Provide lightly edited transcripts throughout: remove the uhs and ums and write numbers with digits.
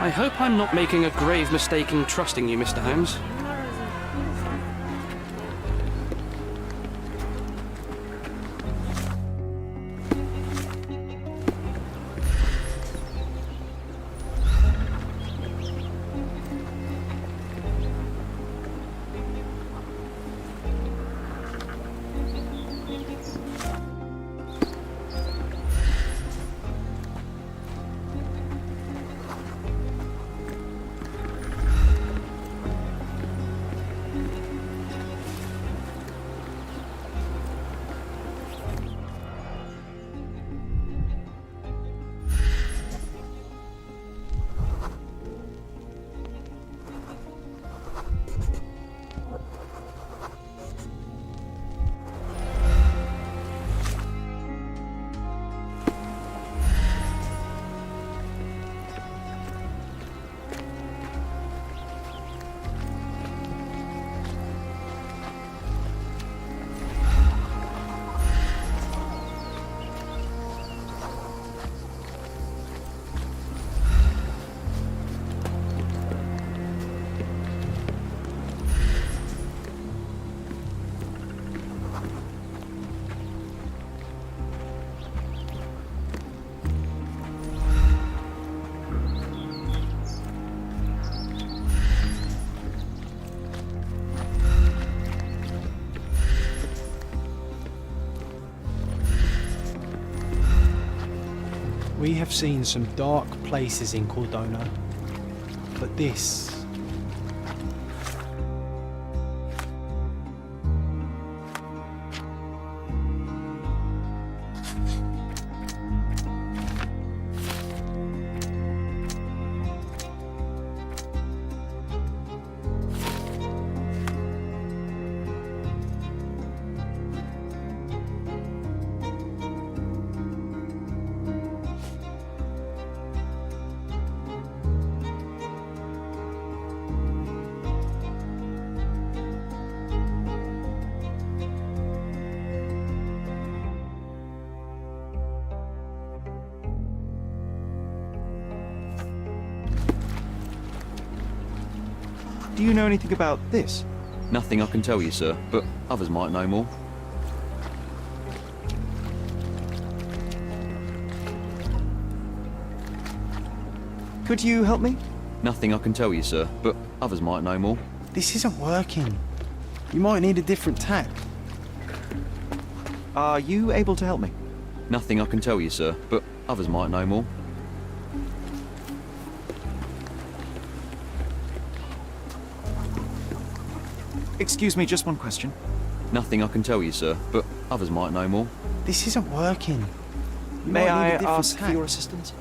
I hope I'm not making a grave mistake in trusting you, Mr. Holmes. We have seen some dark places in Cordona, but this... Do you know anything about this? Nothing I can tell you, sir, but others might know more. Could you help me? Nothing I can tell you, sir, but others might know more. This isn't working. You might need a different tack. Are you able to help me? Nothing I can tell you, sir, but others might know more. Excuse me, just one question. Nothing I can tell you, sir, but others might know more. This isn't working. You May might I need a different ask for tack. your assistance?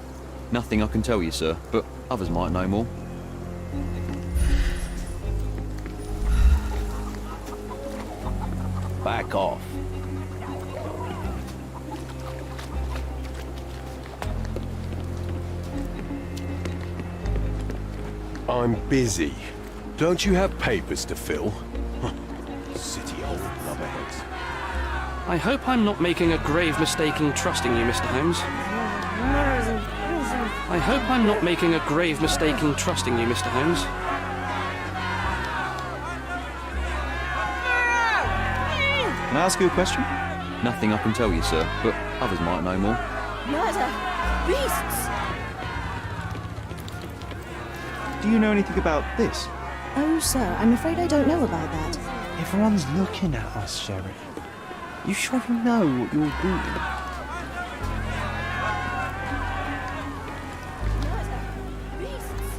Nothing I can tell you, sir, but others might know more. Back off. I'm busy. Don't you have papers to fill? City old blubberheads. I hope I'm not making a grave mistake in trusting you, Mr. Holmes. I hope I'm not making a grave mistake in trusting you, Mr. Holmes. Can I ask you a question? Nothing I can tell you, sir, but others might know more. Murder! Beasts! Do you know anything about this? Oh, sir, I'm afraid I don't know about that. Everyone's looking at us, Sheriff. You sure you know what you're doing? Murder! Beasts!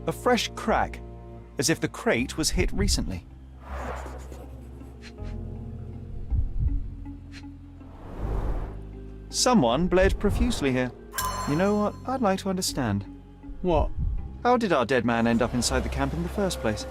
A fresh crack, as if the crate was hit recently. Someone bled profusely here. You know what? I'd like to understand. What? How did our dead man end up inside the camp in the first place?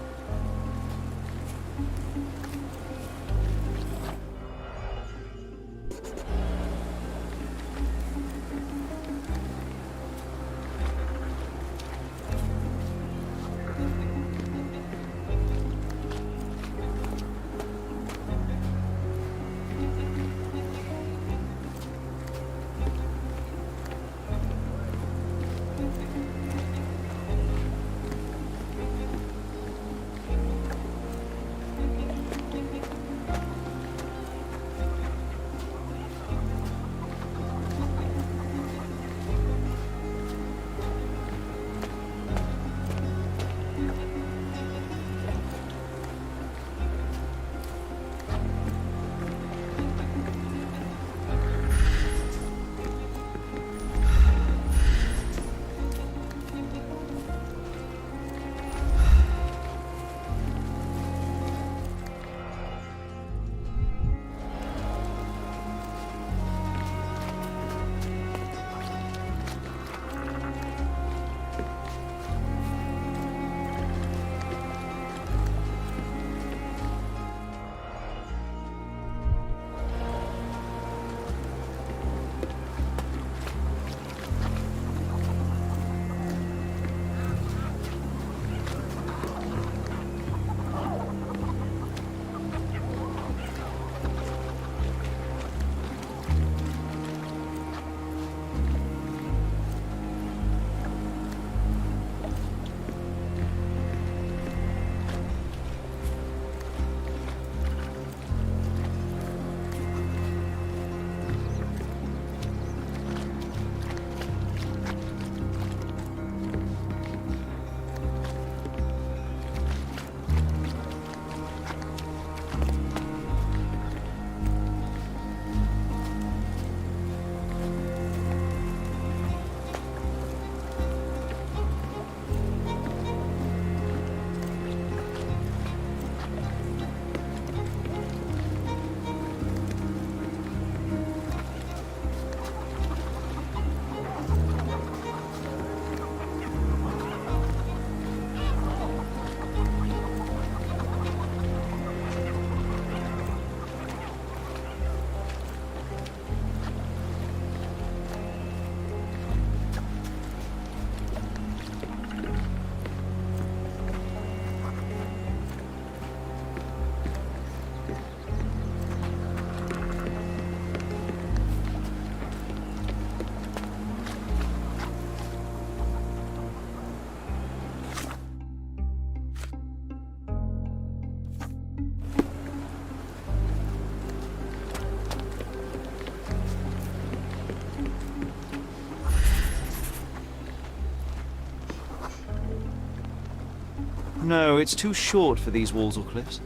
No, it's too short for these walls or cliffs.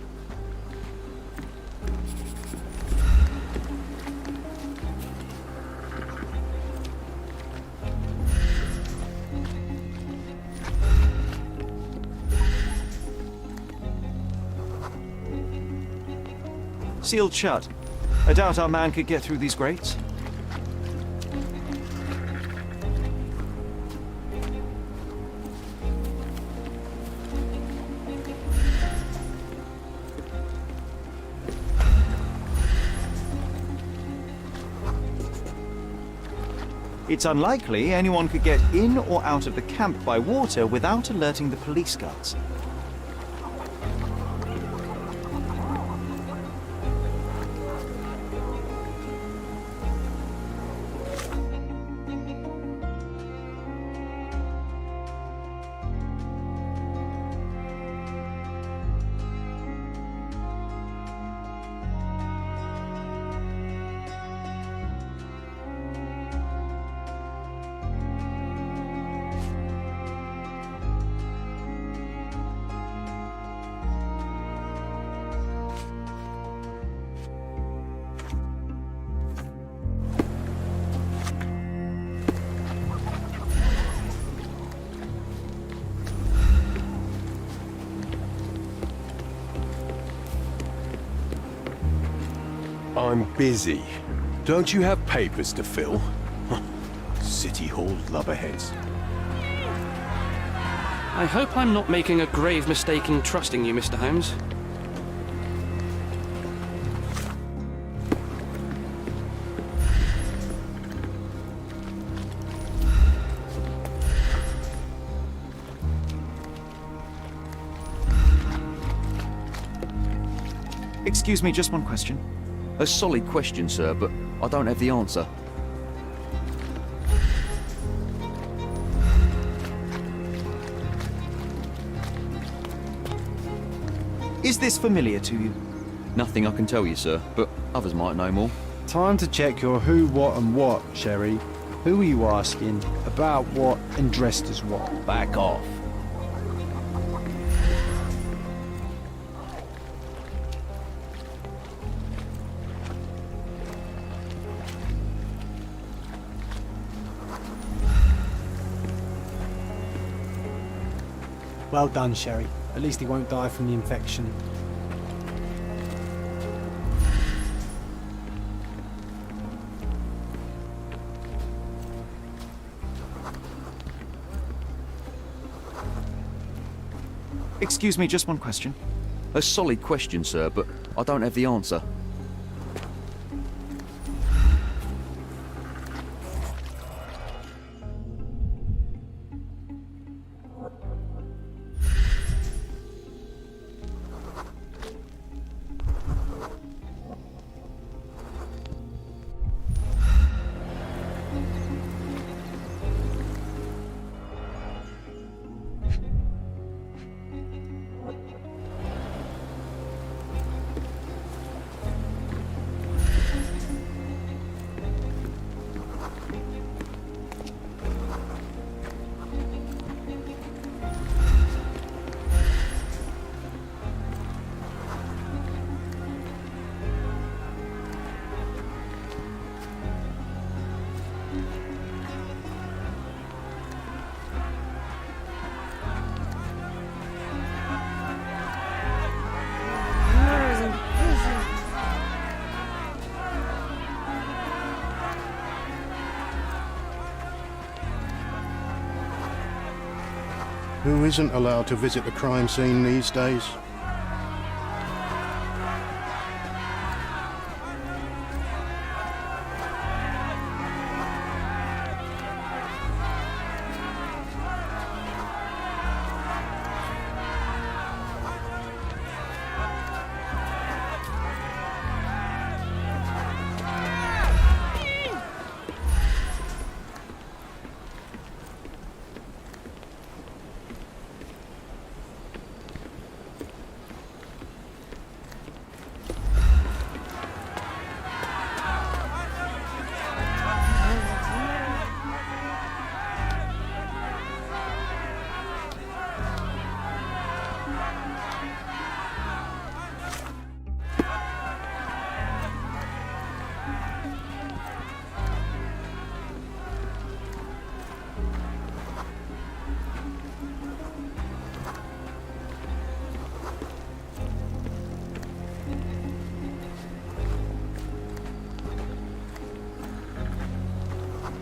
Sealed shut. I doubt our man could get through these grates. It's unlikely anyone could get in or out of the camp by water without alerting the police guards. I'm busy. Don't you have papers to fill? City Hall lubberheads. I hope I'm not making a grave mistake in trusting you, Mr. Holmes. Excuse me, just one question. A solid question, sir, but I don't have the answer. Is this familiar to you? Nothing I can tell you, sir, but others might know more. Time to check your who, what and what, Sherry. Who are you asking? About what and dressed as what? Back off. Well done, Sherry. At least he won't die from the infection. Excuse me, just one question. A solid question, sir, but I don't have the answer. Who isn't allowed to visit the crime scene these days?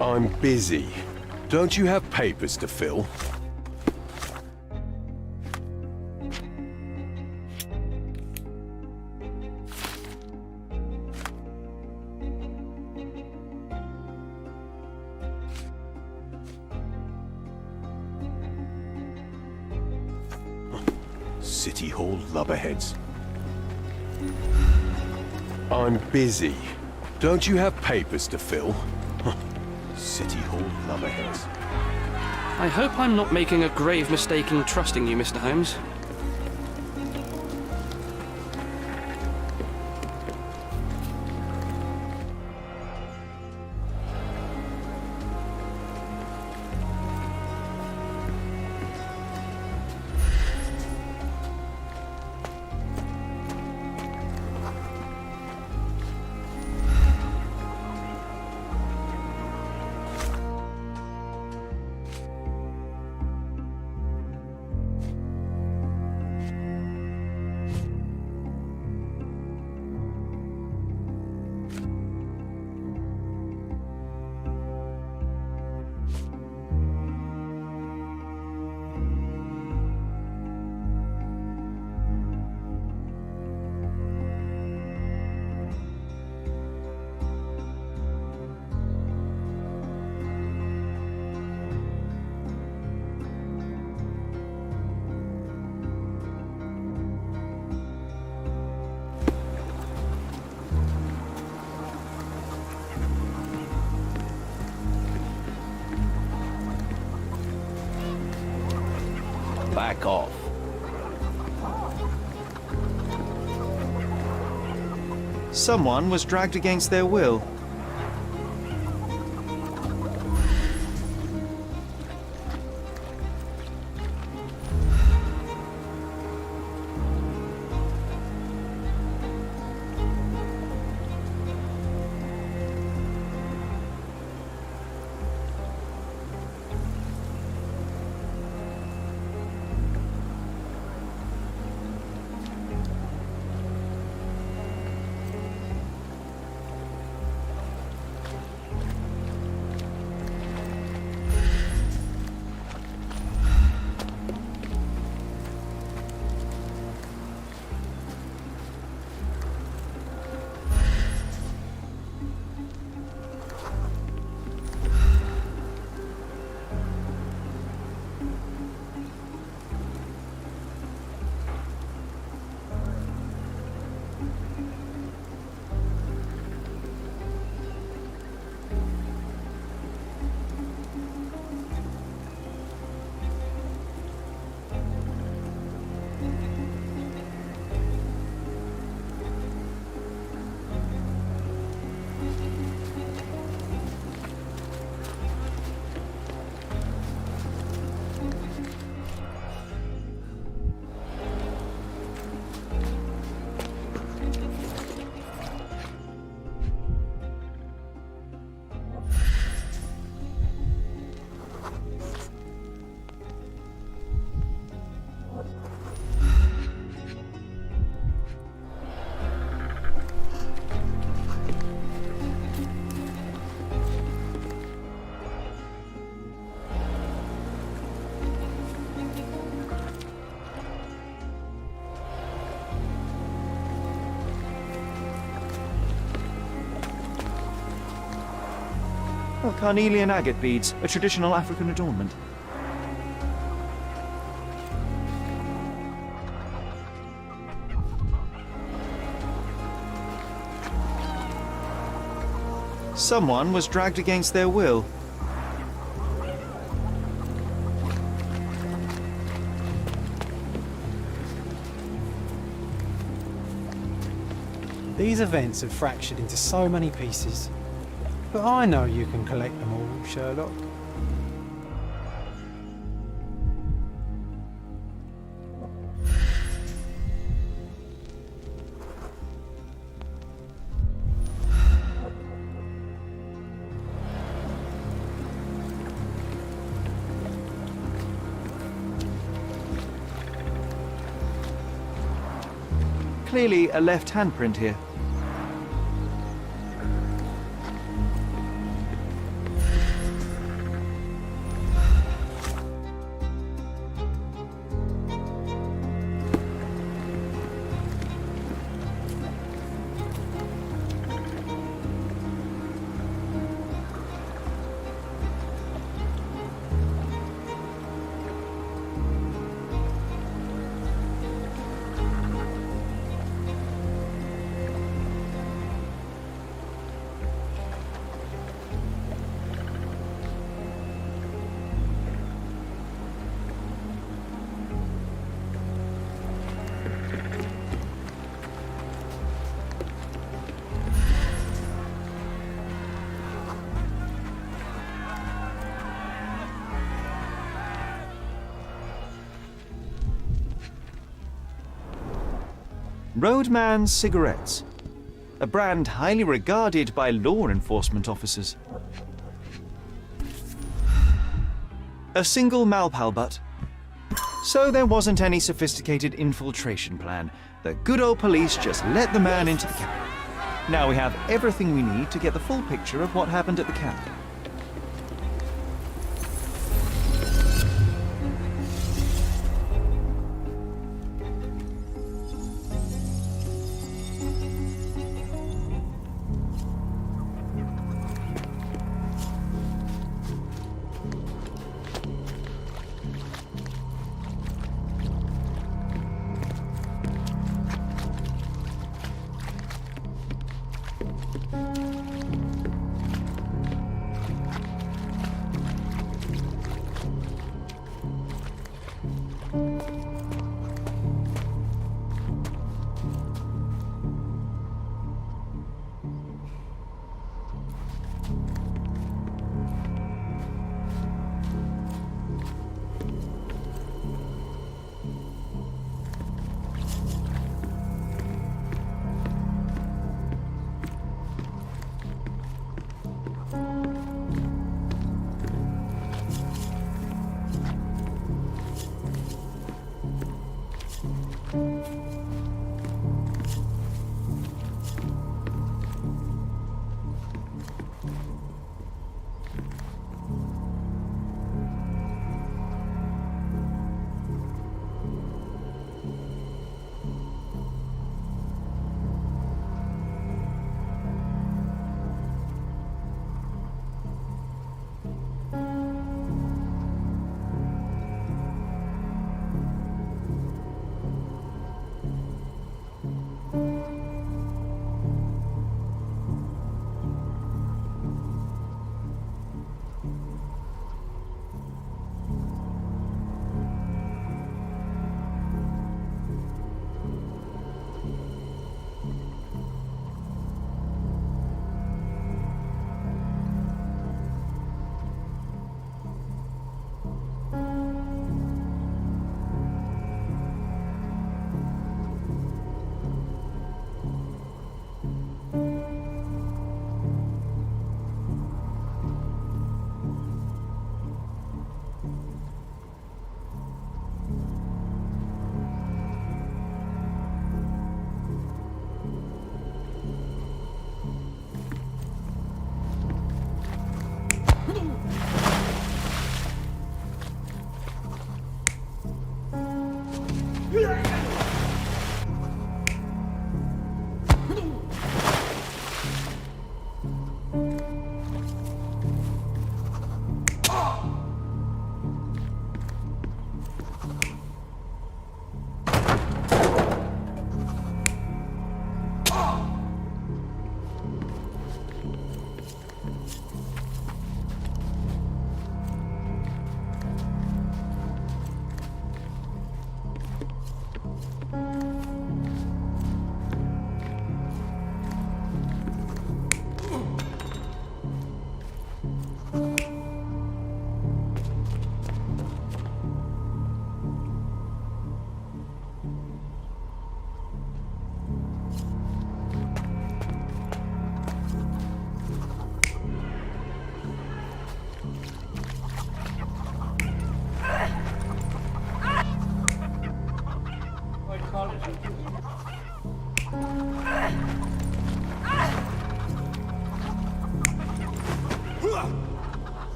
I'm busy. Don't you have papers to fill? City Hall lubberheads. I'm busy. Don't you have papers to fill? City Hall lubberheads. I hope I'm not making a grave mistake in trusting you, Mr. Holmes. back off. Someone was dragged against their will. Oh, carnelian agate beads, a traditional African adornment. Someone was dragged against their will. These events have fractured into so many pieces. But I know you can collect them all, Sherlock. Clearly a left handprint here. Roadman cigarettes, a brand highly regarded by law enforcement officers. A single Malpal butt. So there wasn't any sophisticated infiltration plan. The good old police just let the man into the camp. Now we have everything we need to get the full picture of what happened at the camp.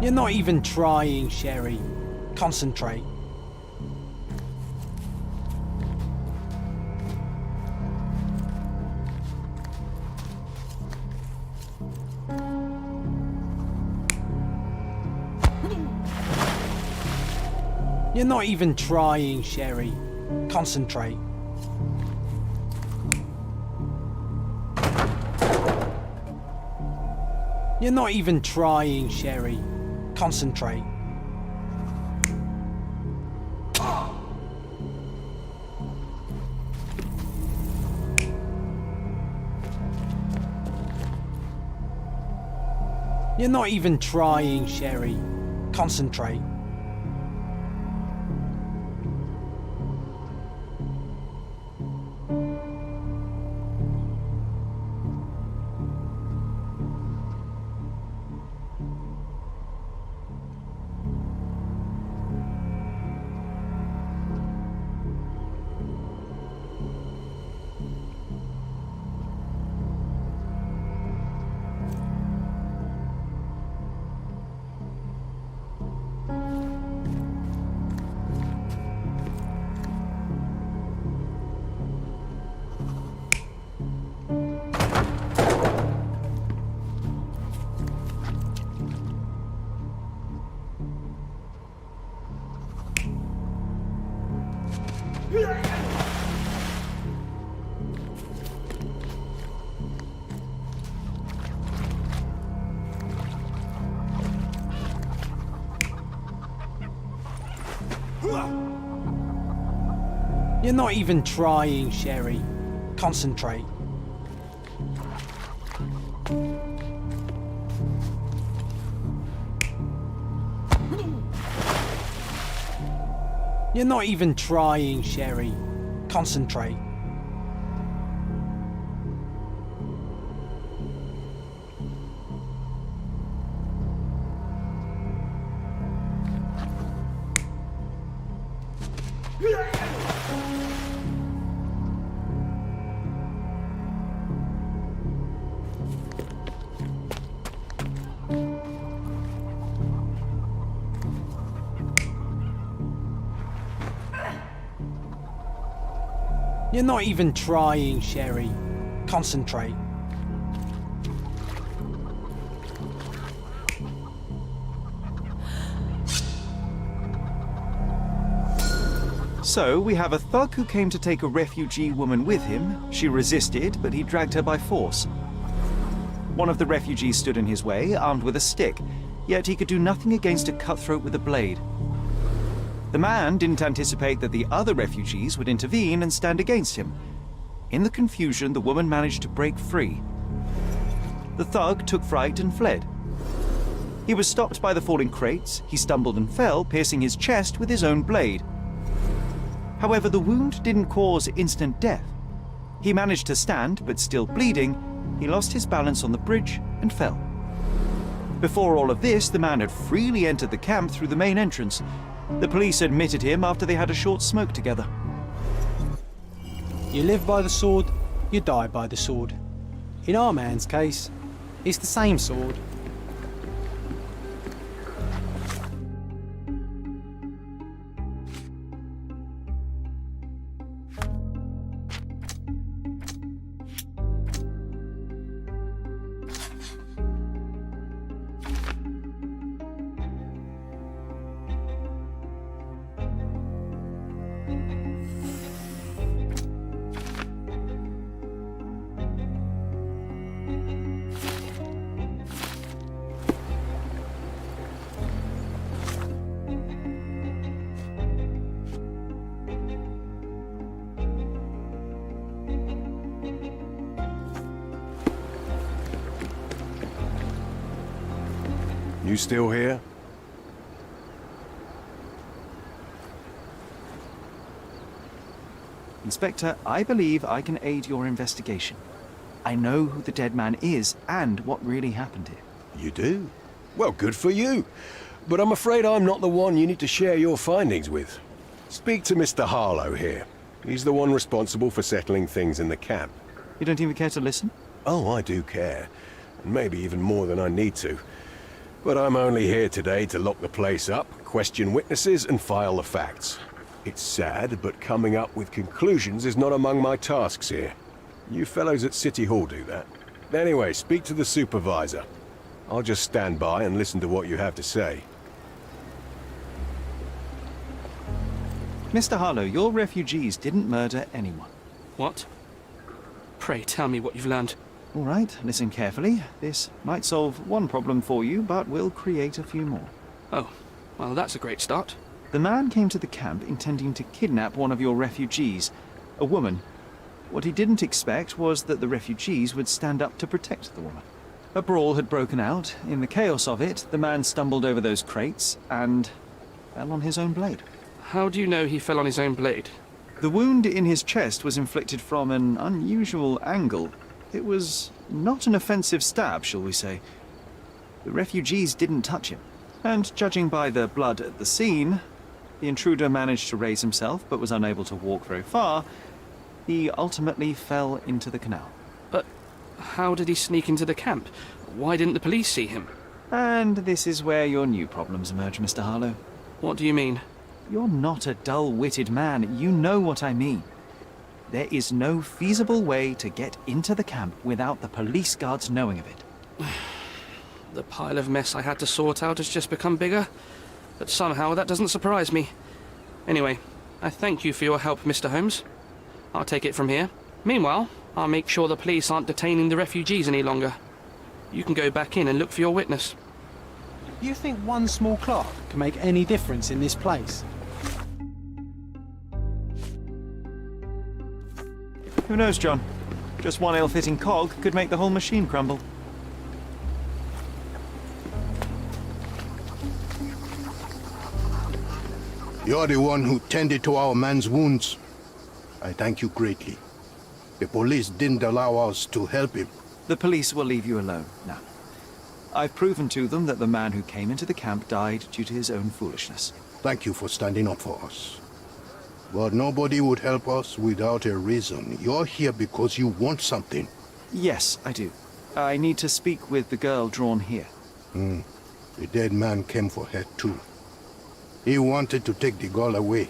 You're not even trying, Sherry. Concentrate. You're not even trying, Sherry. Concentrate. You're not even trying, Sherry. Concentrate. You're not even trying, Sherry. Concentrate. You're not even trying, Sherry. Concentrate. You're not even trying, Sherry. Concentrate. You're not even trying, Sherry. Concentrate. So, we have a thug who came to take a refugee woman with him. She resisted, but he dragged her by force. One of the refugees stood in his way, armed with a stick, yet he could do nothing against a cutthroat with a blade. The man didn't anticipate that the other refugees would intervene and stand against him. In the confusion, the woman managed to break free. The thug took fright and fled. He was stopped by the falling crates. He stumbled and fell, piercing his chest with his own blade. However, the wound didn't cause instant death. He managed to stand, but still bleeding, he lost his balance on the bridge and fell. Before all of this, the man had freely entered the camp through the main entrance. The police admitted him after they had a short smoke together. You live by the sword, you die by the sword. In our man's case, it's the same sword. You still here? Inspector, I believe I can aid your investigation. I know who the dead man is and what really happened here. You do? Well, good for you. But I'm afraid I'm not the one you need to share your findings with. Speak to Mr. Harlow here. He's the one responsible for settling things in the camp. You don't even care to listen? Oh, I do care. and maybe even more than I need to. But I'm only here today to lock the place up, question witnesses, and file the facts. It's sad, but coming up with conclusions is not among my tasks here. You fellows at City Hall do that. Anyway, speak to the supervisor. I'll just stand by and listen to what you have to say. Mr. Harlow, your refugees didn't murder anyone. What? Pray tell me what you've learned. All right, listen carefully. This might solve one problem for you, but will create a few more. Oh, well, that's a great start. The man came to the camp intending to kidnap one of your refugees, a woman. What he didn't expect was that the refugees would stand up to protect the woman. A brawl had broken out. In the chaos of it, the man stumbled over those crates and fell on his own blade. How do you know he fell on his own blade? The wound in his chest was inflicted from an unusual angle. It was not an offensive stab, shall we say. The refugees didn't touch him. And judging by the blood at the scene, the intruder managed to raise himself but was unable to walk very far. He ultimately fell into the canal. But how did he sneak into the camp? Why didn't the police see him? And this is where your new problems emerge, Mr. Harlow. What do you mean? You're not a dull-witted man. You know what I mean. There is no feasible way to get into the camp without the police guards knowing of it. The pile of mess I had to sort out has just become bigger, but somehow that doesn't surprise me. Anyway, I thank you for your help, Mr. Holmes. I'll take it from here. Meanwhile, I'll make sure the police aren't detaining the refugees any longer. You can go back in and look for your witness. You think one small clock can make any difference in this place? Who knows, John? Just one ill-fitting cog could make the whole machine crumble. You're the one who tended to our man's wounds. I thank you greatly. The police didn't allow us to help him. The police will leave you alone now. I've proven to them that the man who came into the camp died due to his own foolishness. Thank you for standing up for us. But nobody would help us without a reason. You're here because you want something. Yes, I do. I need to speak with the girl drawn here. The dead man came for her too. He wanted to take the girl away,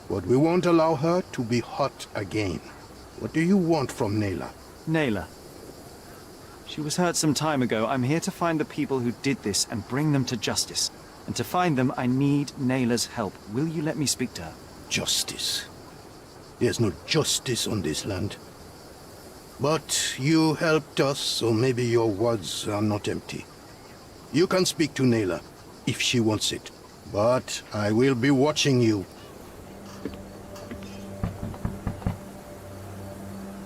but we won't allow her to be hurt again. What do you want from Naylor? Naylor. She was hurt some time ago. I'm here to find the people who did this and bring them to justice. And to find them, I need Naylor's help. Will you let me speak to her? Justice. There's no justice on this land. But you helped us, so maybe your words are not empty. You can speak to Naylor, if she wants it. But I will be watching you.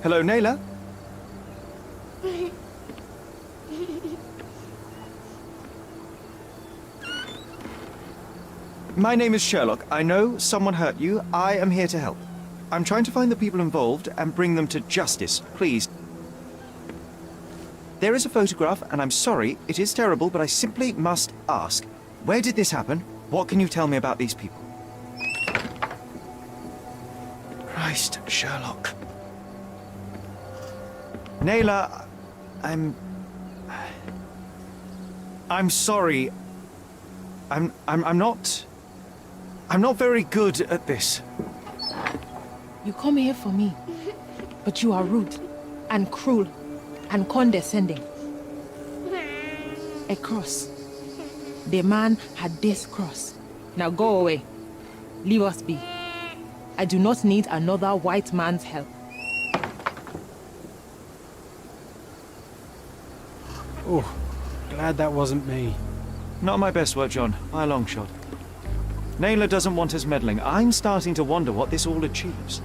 Hello, Naylor? My name is Sherlock. I know someone hurt you. I am here to help. I'm trying to find the people involved and bring them to justice. Please. There is a photograph, and I'm sorry, it is terrible, but I simply must ask. Where did this happen? What can you tell me about these people? Christ, Sherlock. Naylor, I'm sorry. I'm not very good at this. You come here for me, but you are rude and cruel and condescending. A cross. The man had this cross. Now go away. Leave us be. I do not need another white man's help. Oh, glad that wasn't me. Not my best work, John, by a long shot. Naylor doesn't want us meddling. I'm starting to wonder what this all achieves.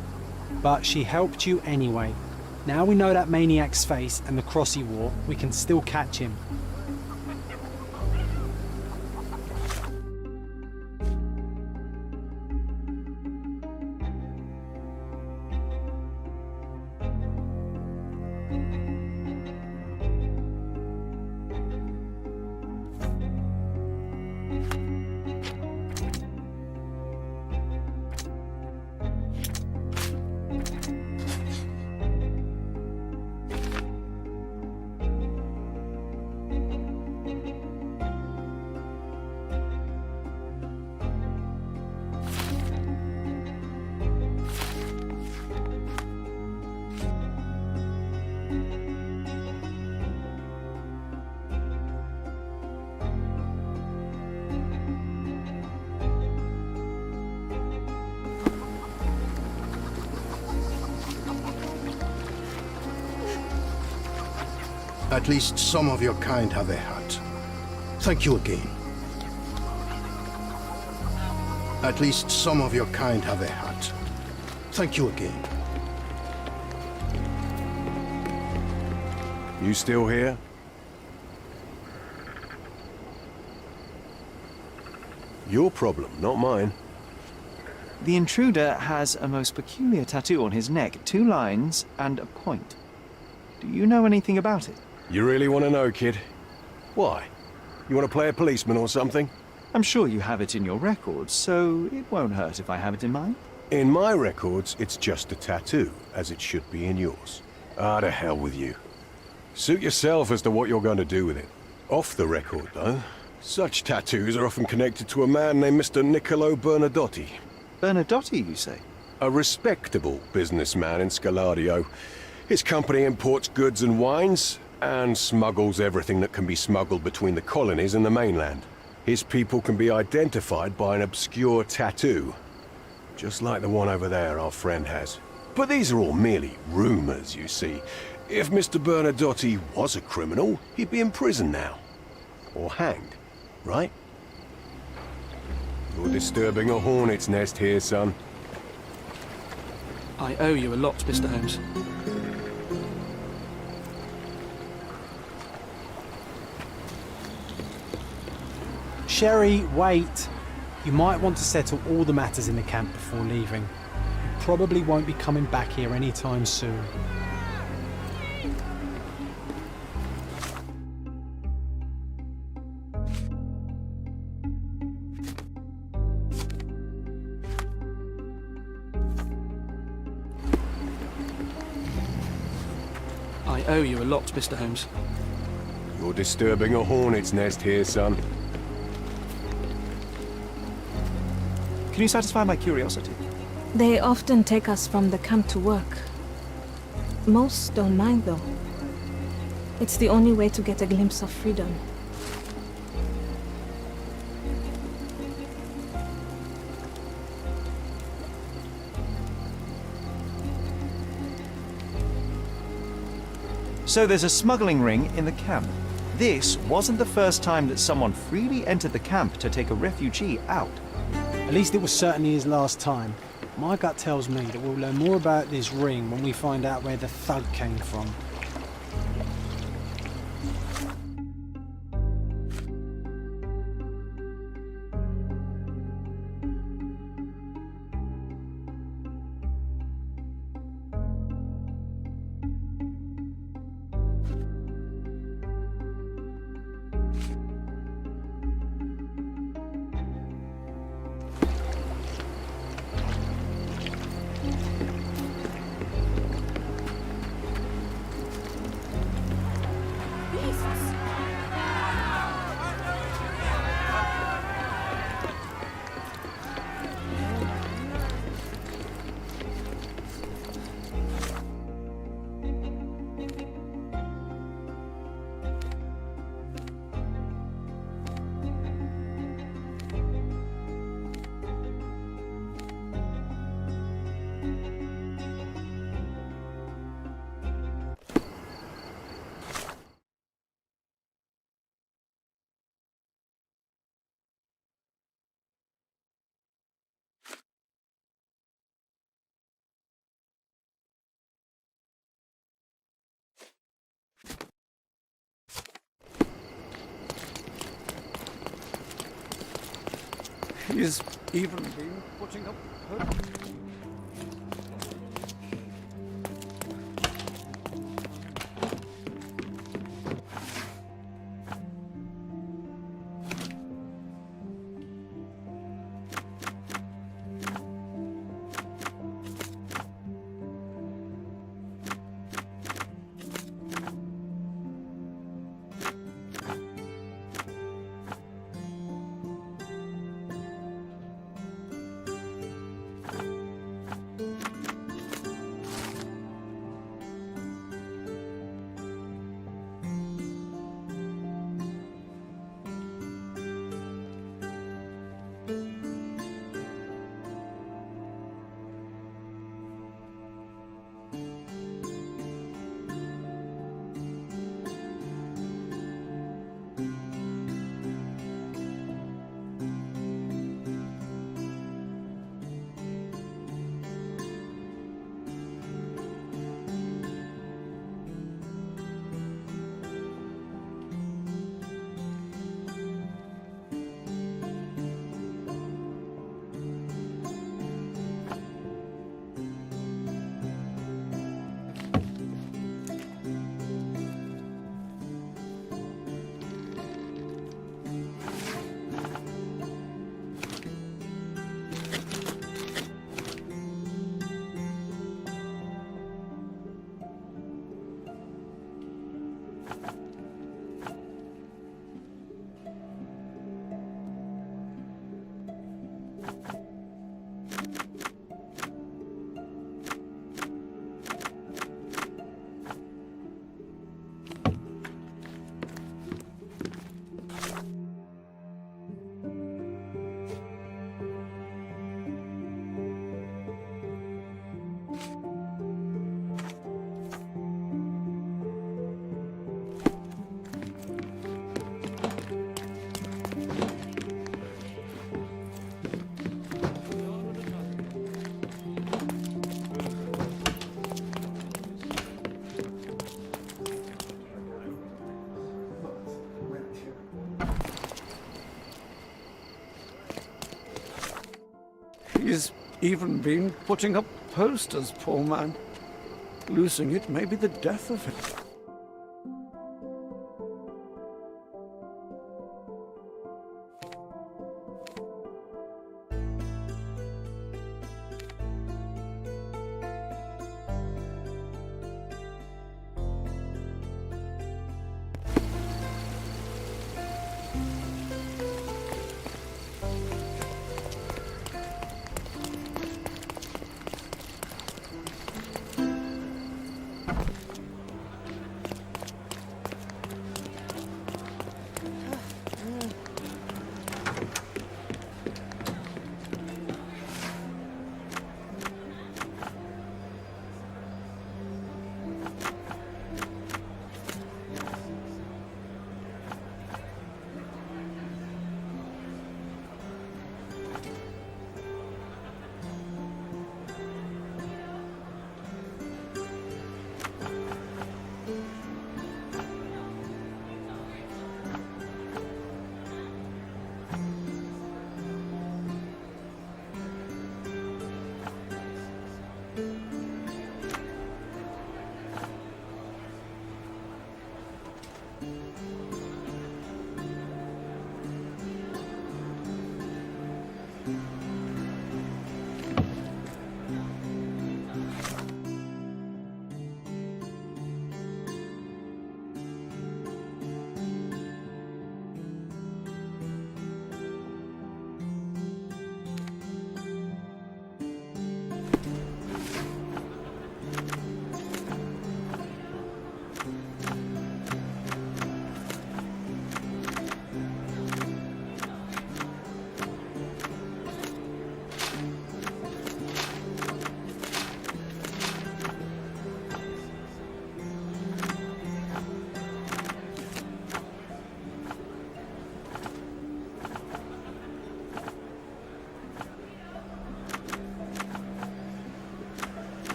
But she helped you anyway. Now we know that maniac's face and the cross he wore, we can still catch him. At least some of your kind have a hat. Thank you again. At least some of your kind have a hat. Thank you again. You still here? Your problem, not mine. The intruder has a most peculiar tattoo on his neck, 2 lines and a point. Do you know anything about it? You really want to know, kid? Why? You want to play a policeman or something? I'm sure you have it in your records, so it won't hurt if I have it in mine. In my records, it's just a tattoo, as it should be in yours. Ah, to hell with you. Suit yourself as to what you're going to do with it. Off the record, though, such tattoos are often connected to a man named Mr. Niccolo Bernadotti. Bernadotti, you say? A respectable businessman in Scaladio. His company imports goods and wines, and smuggles everything that can be smuggled between the colonies and the mainland. His people can be identified by an obscure tattoo, just like the one over there our friend has. But these are all merely rumors, you see. If Mr. Bernadotti was a criminal, he'd be in prison now. Or hanged, right? You're disturbing a hornet's nest here, son. I owe you a lot, Mr. Holmes. Sherry, wait. You might want to settle all the matters in the camp before leaving. You probably won't be coming back here anytime soon. I owe you a lot, Mr. Holmes. You're disturbing a hornet's nest here, son. Can you satisfy my curiosity? They often take us from the camp to work. Most don't mind, though. It's the only way to get a glimpse of freedom. So there's a smuggling ring in the camp. This wasn't the first time that someone freely entered the camp to take a refugee out. At least it was certainly his last time. My gut tells me that we'll learn more about this ring when we find out where the thug came from. He's even been putting up her... He's even been putting up posters, poor man. Losing it may be the death of him.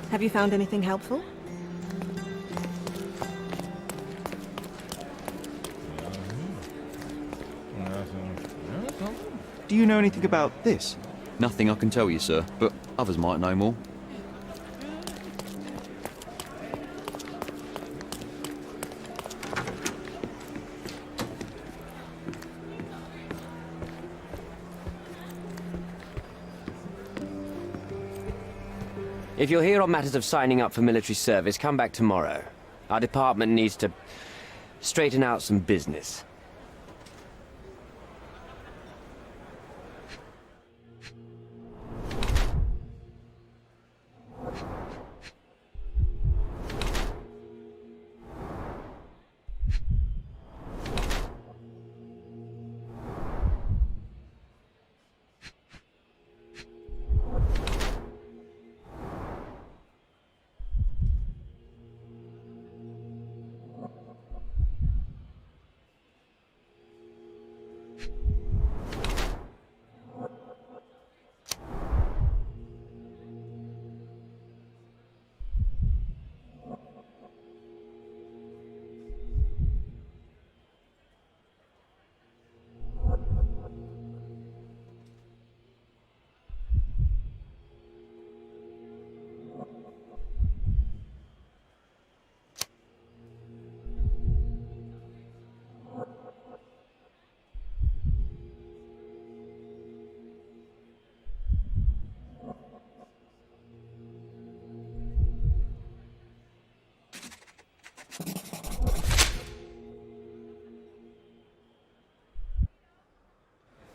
Have you found anything helpful? Do you know anything about this? Nothing I can tell you, sir, but others might know more. If you're here on matters of signing up for military service, come back tomorrow. Our department needs to straighten out some business.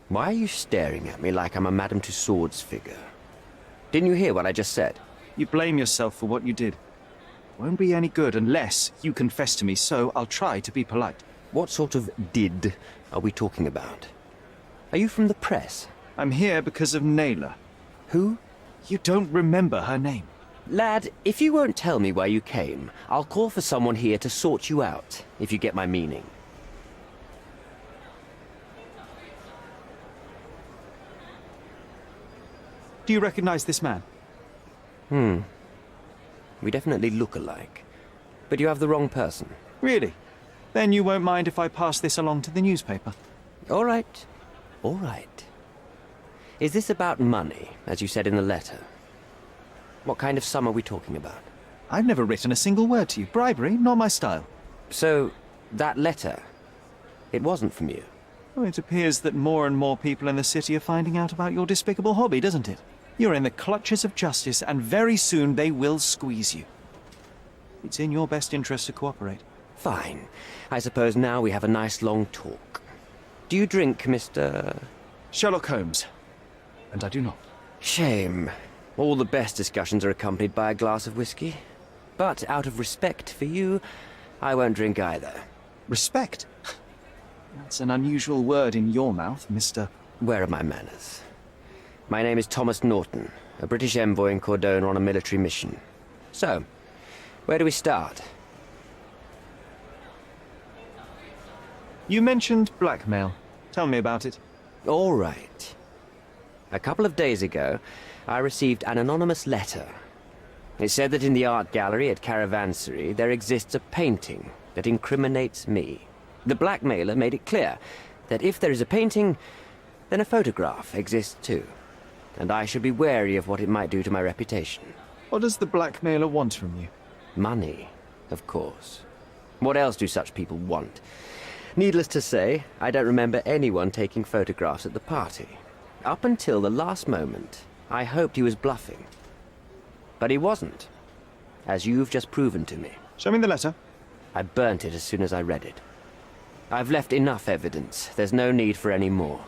Why are you staring at me like I'm a Madame Tussauds figure? Didn't you hear what I just said? You blame yourself for what you did. Won't be any good unless you confess to me, so I'll try to be polite. What sort of did are we talking about? Are you from the press? I'm here because of Naylor. Who? You don't remember her name. Lad, if you won't tell me where you came, I'll call for someone here to sort you out, if you get my meaning. Do you recognize this man? We definitely look alike. But you have the wrong person. Really? Then you won't mind if I pass this along to the newspaper. All right. All right. Is this about money, as you said in the letter? What kind of sum are we talking about? I've never written a single word to you. Bribery, not my style. So, that letter, it wasn't from you? Well, it appears that more and more people in the city are finding out about your despicable hobby, doesn't it? You're in the clutches of justice, and very soon they will squeeze you. It's in your best interest to cooperate. Fine. I suppose now we have a nice long talk. Do you drink, Mr... Sherlock Holmes. And I do not. Shame. All the best discussions are accompanied by a glass of whiskey. But out of respect for you, I won't drink either. Respect? That's an unusual word in your mouth, Mr. Where are my manners? My name is Thomas Norton, a British envoy in Cordona on a military mission. So, where do we start? You mentioned blackmail. Tell me about it. All right. A couple of days ago, I received an anonymous letter. It said that in the art gallery at Caravansary there exists a painting that incriminates me. The blackmailer made it clear that if there is a painting, then a photograph exists too. And I should be wary of what it might do to my reputation. What does the blackmailer want from you? Money, of course. What else do such people want? Needless to say, I don't remember anyone taking photographs at the party. Up until the last moment, I hoped he was bluffing. But he wasn't, as you've just proven to me. Show me the letter. I burnt it as soon as I read it. I've left enough evidence. There's no need for any more.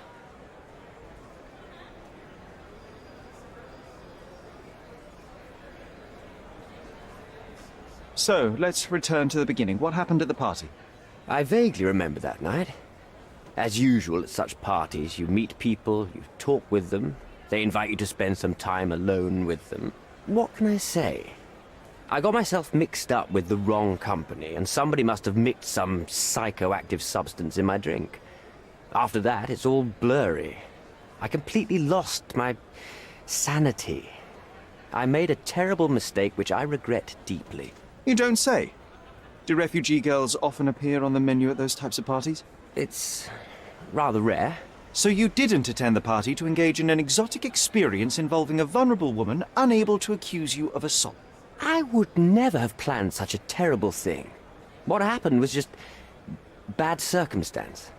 So, let's return to the beginning. What happened at the party? I vaguely remember that night. As usual at such parties, you meet people, you talk with them, they invite you to spend some time alone with them. What can I say? I got myself mixed up with the wrong company, and somebody must have mixed some psychoactive substance in my drink. After that, it's all blurry. I completely lost my sanity. I made a terrible mistake which I regret deeply. You don't say. Do refugee girls often appear on the menu at those types of parties? It's rather rare. So you didn't attend the party to engage in an exotic experience involving a vulnerable woman unable to accuse you of assault? I would never have planned such a terrible thing. What happened was just bad circumstance.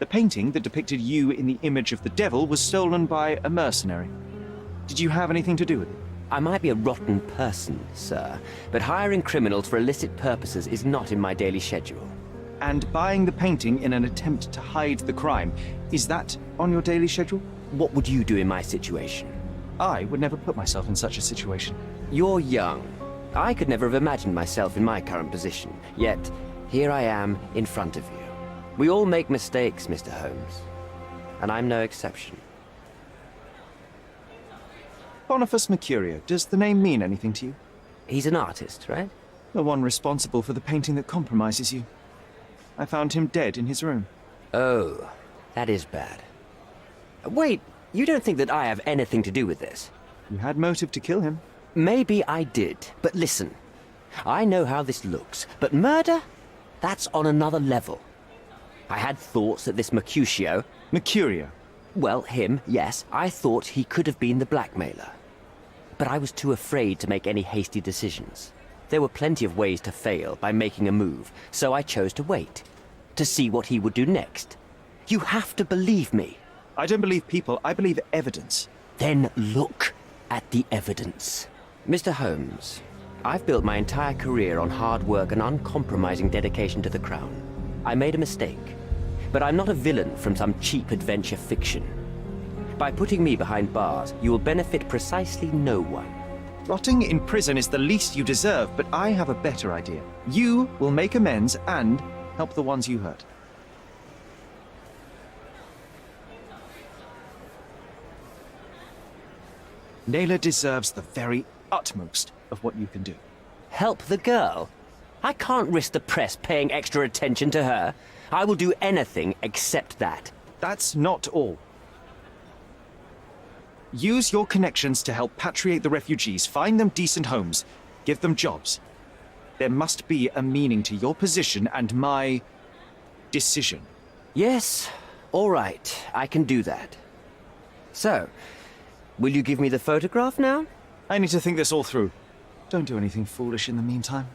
The painting that depicted you in the image of the devil was stolen by a mercenary. Did you have anything to do with it? I might be a rotten person, sir, but hiring criminals for illicit purposes is not in my daily schedule. And buying the painting in an attempt to hide the crime, is that on your daily schedule? What would you do in my situation? I would never put myself in such a situation. You're young. I could never have imagined myself in my current position. Yet, here I am in front of you. We all make mistakes, Mr. Holmes. And I'm no exception. Boniface Mercurio, does the name mean anything to you? He's an artist, right? The one responsible for the painting that compromises you. I found him dead in his room. Oh, that is bad. Wait, you don't think that I have anything to do with this? You had motive to kill him. Maybe I did, but listen. I know how this looks, but murder? That's on another level. I had thoughts that this Mercutio... Mercurio? Well, him, yes. I thought he could have been the blackmailer. But I was too afraid to make any hasty decisions. There were plenty of ways to fail by making a move, so I chose to wait. To see what he would do next. You have to believe me. I don't believe people, I believe evidence. Then look at the evidence. Mr. Holmes, I've built my entire career on hard work and uncompromising dedication to the Crown. I made a mistake, but I'm not a villain from some cheap adventure fiction. By putting me behind bars, you will benefit precisely no one. Rotting in prison is the least you deserve, but I have a better idea. You will make amends and help the ones you hurt. Naylor deserves the very utmost of what you can do. Help the girl? I can't risk the press paying extra attention to her. I will do anything except that. That's not all. Use your connections to help patriate the refugees, find them decent homes, give them jobs. There must be a meaning to your position and my decision. Yes, all right, I can do that. So, will you give me the photograph now? I need to think this all through. Don't do anything foolish in the meantime.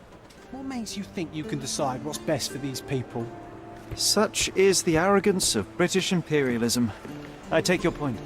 What makes you think you can decide what's best for these people? Such is the arrogance of British imperialism. I take your point.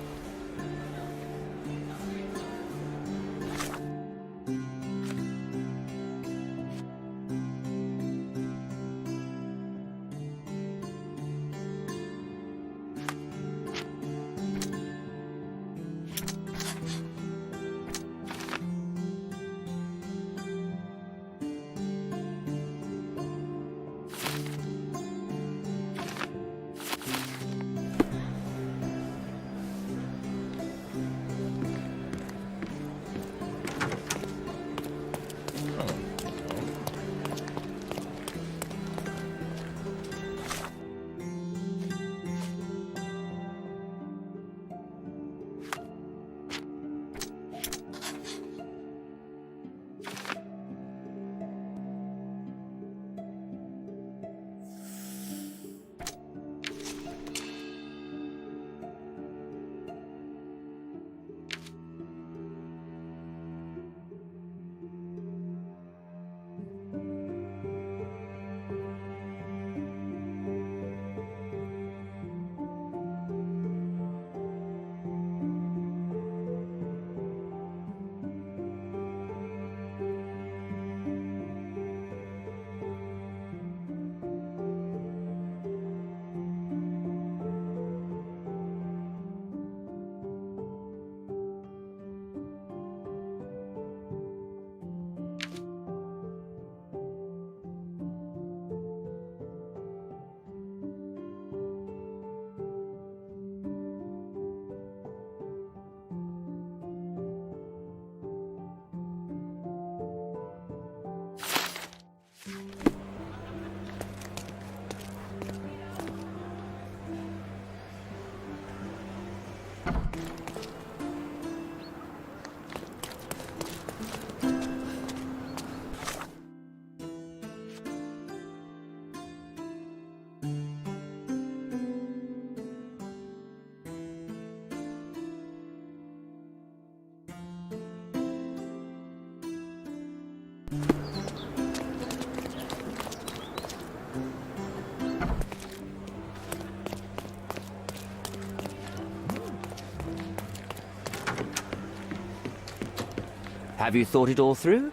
Have you thought it all through?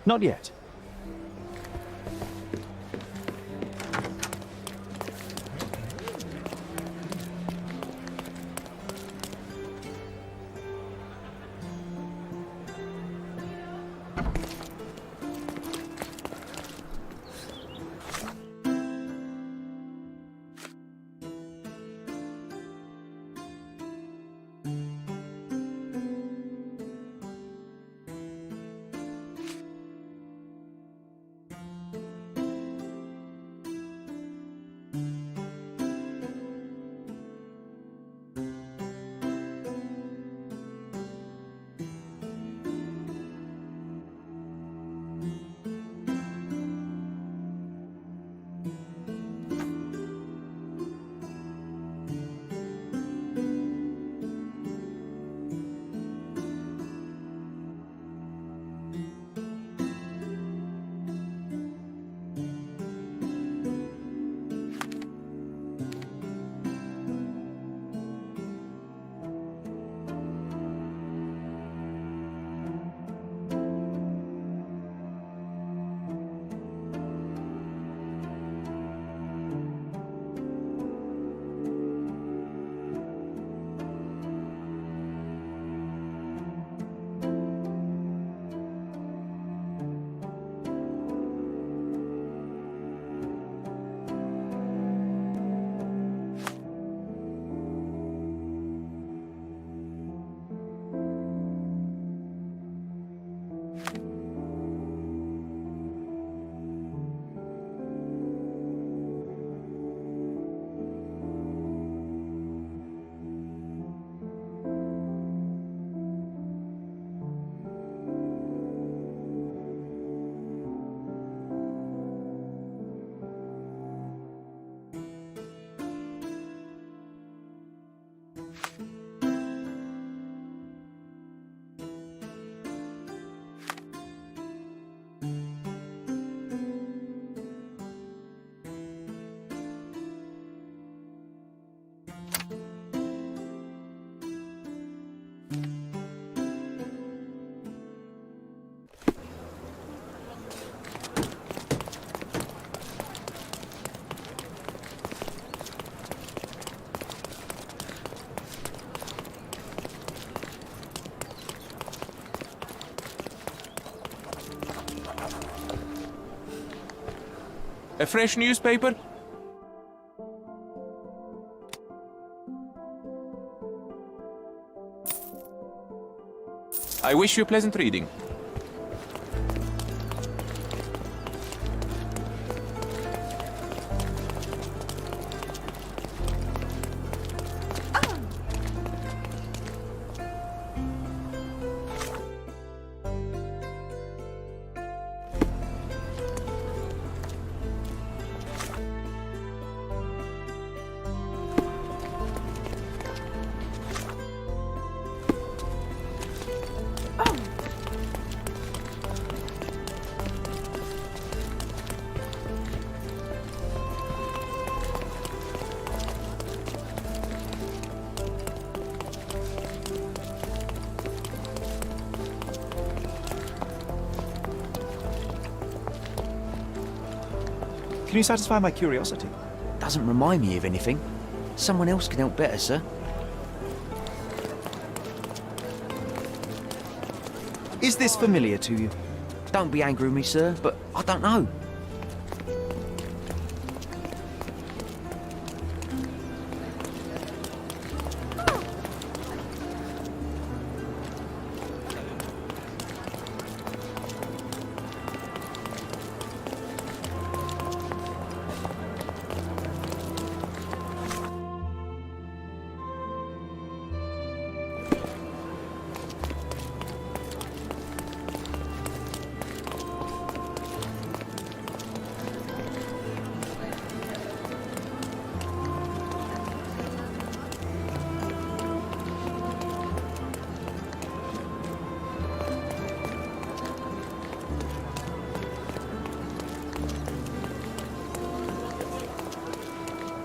Not yet. A fresh newspaper? I wish you pleasant reading. Can you satisfy my curiosity? Doesn't remind me of anything. Someone else can help better, sir. Is this familiar to you? Don't be angry with me, sir, but I don't know.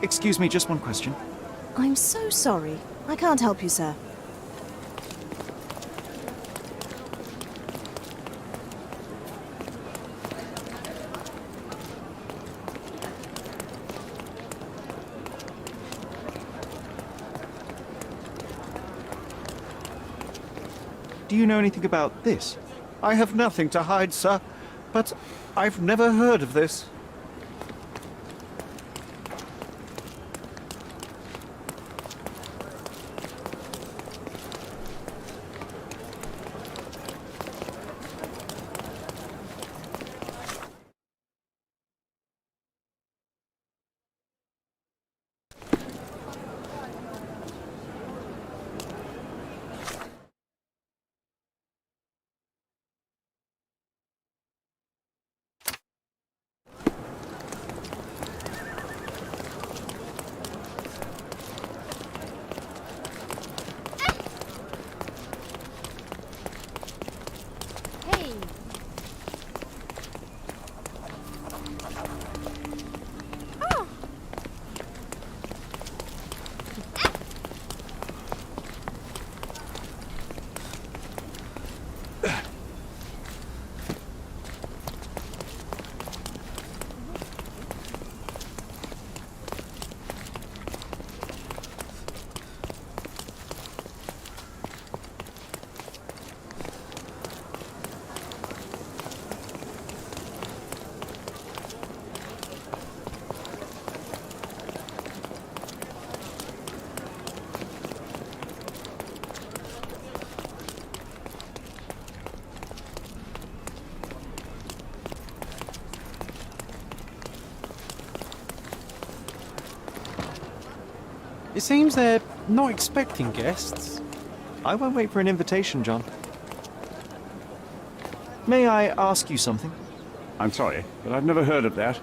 Excuse me, just one question. I'm so sorry. I can't help you, sir. Do you know anything about this? I have nothing to hide, sir, but I've never heard of this. It seems they're not expecting guests. I won't wait for an invitation, John. May I ask you something? I'm sorry, but I've never heard of that.